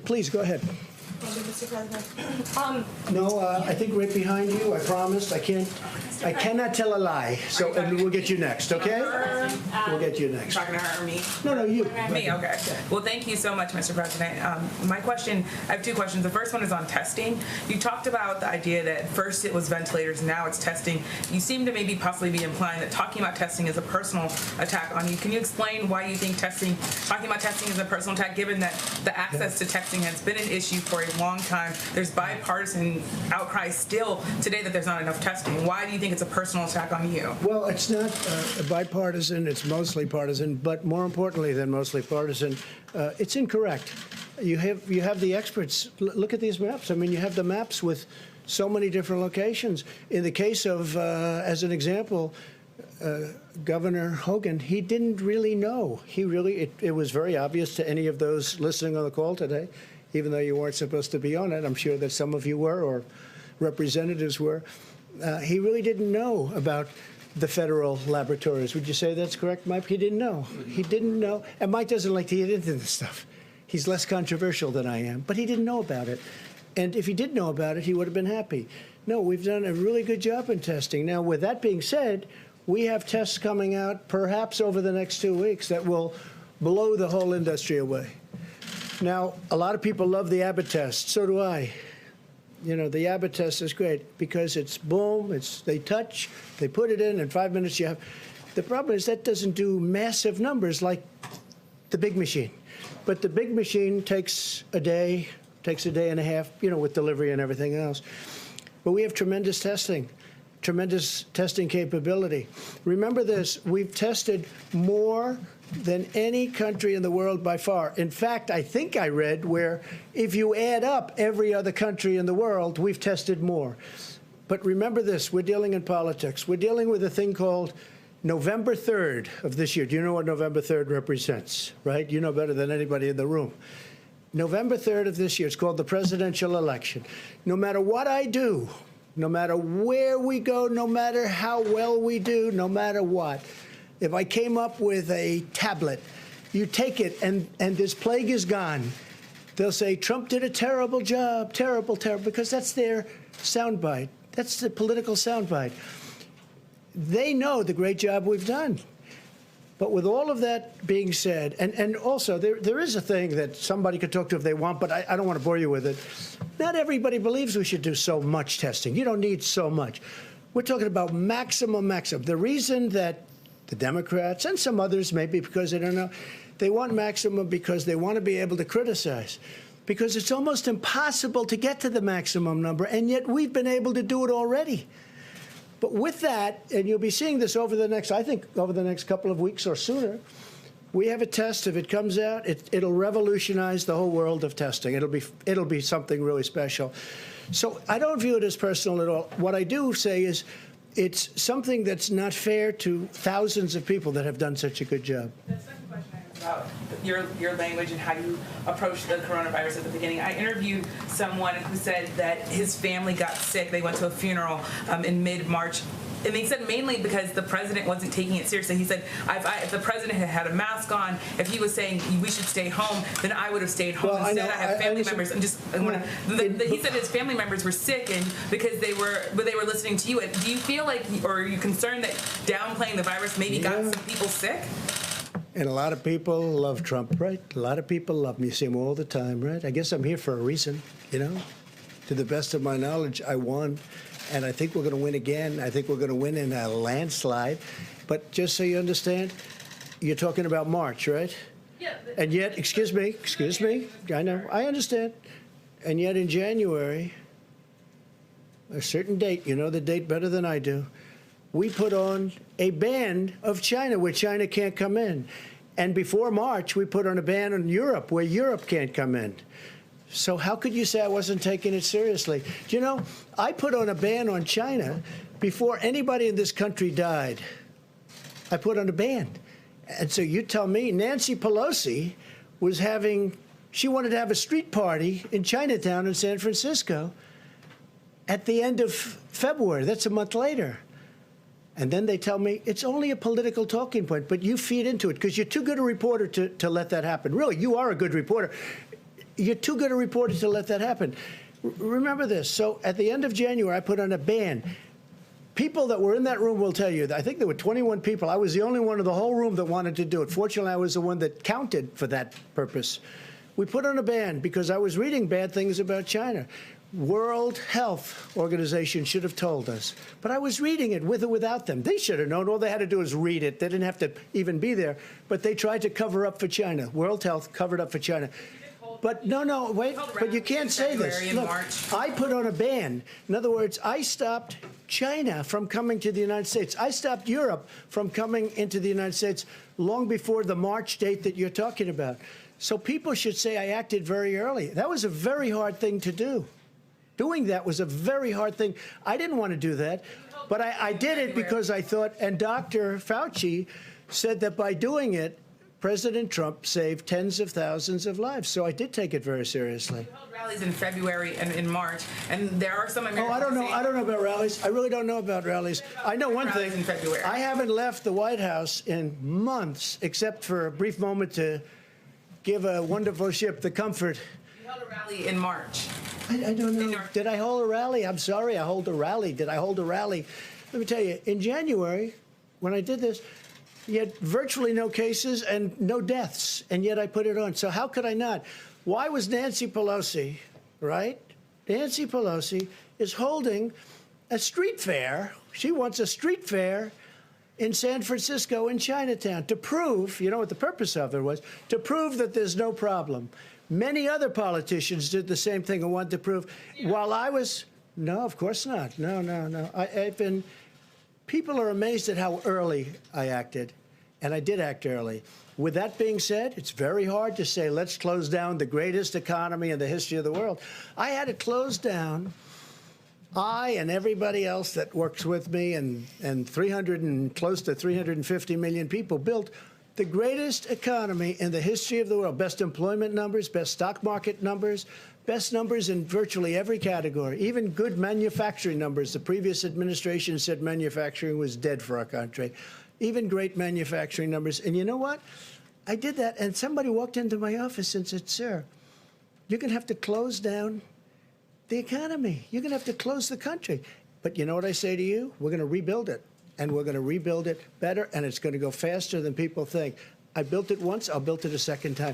Please go ahead. Thank you, Mr. President. No, I think right behind you. I promised. I cannot tell a lie. So and we'll get you next, okay? We'll get you next. Talking to her or me? No, you. Me, okay. Well, thank you so much, Mr. President. My question, I have two questions. The first one is on testing. You talked about the idea that first it was ventilators, now it's testing. You seem to maybe possibly be implying that talking about testing is a personal attack on you. Can you explain why you think talking about testing is a personal attack, given that the access to testing has been an issue for a long time? There's bipartisan outcry still today that there's not enough testing. Why do you think it's a personal attack on you? Well, it's not bipartisan. It's mostly partisan. But more importantly than mostly partisan, it's incorrect. You have the experts. Look at these maps. I mean, you have the maps with so many different locations. In the case of, as an example, Governor Hogan, he didn't really know. It was very obvious to any of those listening on the call today, even though you weren't supposed to be on it. I'm sure that some of you were, or representatives were. He really didn't know about the federal laboratories. Would you say that's correct, Mike? He didn't know. He didn't know. And Mike doesn't like to get into this stuff. He's less controversial than I am, but he didn't know about it. And if he did know about it, he would have been happy. No, we've done a really good job in testing. Now, with that being said, we have tests coming out perhaps over the next 2 weeks that will blow the whole industry away. Now, a lot of people love the Abbott test. So do I. You know, the Abbott test is great because it's boom, they touch, they put it in 5 minutes you have. The problem is that doesn't do massive numbers like the big machine. But the big machine takes a day and a half, you know, with delivery and everything else. But we have tremendous testing capability. Remember this, we've tested more than any country in the world by far. In fact, I think I read where if you add up every other country in the world, we've tested more. But remember this, we're dealing in politics. We're dealing with a thing called November 3rd of this year. Do you know what November 3rd represents, right? You know better than anybody in the room. November 3rd of this year, it's called the presidential election. No matter what I do, no matter where we go, no matter how well we do, no matter what, if I came up with a tablet, you take it and this plague is gone, they'll say Trump did a terrible job, terrible, because that's their soundbite. That's the political soundbite. They know the great job we've done. But with all of that being said, and also there is a thing that somebody could talk to if they want, but I don't want to bore you with it. Not everybody believes we should do so much testing. You don't need so much. We're talking about maximum. The reason that the Democrats and some others, maybe because they don't know, they want maximum because they want to be able to criticize. Because it's almost impossible to get to the maximum number, and yet we've been able to do it already. But with that, and you'll be seeing this over the next, I think, over the next couple of weeks or sooner, we have a test. If it comes out, it'll revolutionize the whole world of testing. It'll be something really special. So I don't view it as personal at all. What I do say is it's something that's not fair to thousands of people that have done such a good job. The second question I have about your language and how you approached the coronavirus at the beginning. I interviewed someone who said that his family got sick. They went to a funeral in mid-March. And they said mainly because the president wasn't taking it seriously. He said, if the president had a mask on, if he was saying we should stay home, then I would have stayed home. Well, Instead, I have family members. He said his family members were sick, and because they were listening to you. And do you feel like, or are you concerned that downplaying the virus maybe got some people sick? And a lot of people love Trump, right? A lot of people love me. You see him all the time, right? I guess I'm here for a reason, you know? To the best of my knowledge, I won. And I think we're going to win again. I think we're going to win in a landslide. But just so you understand, you're talking about March, right? Yeah. And yet, excuse me, I know, I understand. And yet in January, a certain date, you know the date better than I do, we put on a ban of China where China can't come in. And before March, we put on a ban on Europe where Europe can't come in. So how could you say I wasn't taking it seriously? Do you know, I put on a ban on China before anybody in this country died. I put on a ban. And so you tell me Nancy Pelosi was she wanted to have a street party in Chinatown in San Francisco at the end of February. That's a month later. And then they tell me it's only a political talking point, but you feed into it because you're too good a reporter to let that happen. Really, you are a good reporter. You're too good a reporter to let that happen. Remember this. So at the end of January, I put on a ban. People that were in that room will tell you that I think there were 21 people. I was the only one in the whole room that wanted to do it. Fortunately, I was the one that counted for that purpose. We put on a ban because I was reading bad things about China. World Health Organization should have told us. But I was reading it with or without them. They should have known. All they had to do was read it. They didn't have to even be there. But they tried to cover up for China. World Health covered up for China. But no, wait, but you can't say this. Look, I put on a ban. In other words, I stopped China from coming to the United States. I stopped Europe from coming into the United States long before the March date that you're talking about. So people should say I acted very early. That was a very hard thing to do. Doing that was a very hard thing. I didn't want to do that, but I did it because I thought, and Dr. Fauci said that by doing it, President Trump saved tens of thousands of lives. So I did take it very seriously. You held rallies in February and in March, and there are some Americans. I don't know about rallies. I really don't know about rallies. I know one thing. In February. I haven't left the White House in months, except for a brief moment to give a wonderful ship the comfort. You held a rally in March. I don't know. Did I hold a rally? I'm sorry, I hold a rally. Did I hold a rally? Let me tell you, in January, when I did this, you had virtually no cases and no deaths, and yet I put it on. So how could I not? Why was Nancy Pelosi, right? Nancy Pelosi is holding a street fair. She wants a street fair in San Francisco in Chinatown to prove, you know what the purpose of it was? To prove that there's no problem. Many other politicians did the same thing and wanted to prove. While I was, no, of course not. No. I've been, people are amazed at how early I acted, and I did act early. With that being said, it's very hard to say, let's close down the greatest economy in the history of the world. I had to close down, I and everybody else that works with me, and 300 and close to 350 million people built the greatest economy in the history of the world. Best employment numbers, best stock market numbers, best numbers in virtually every category, even good manufacturing numbers. The previous administration said manufacturing was dead for our country. Even great manufacturing numbers. And you know what? I did that, and somebody walked into my office and said, sir, you're going to have to close down the economy. You're going to have to close the country. But you know what I say to you? We're going to rebuild it. And we're going to rebuild it better, and it's going to go faster than people think. I built it once, I'll build it a second time.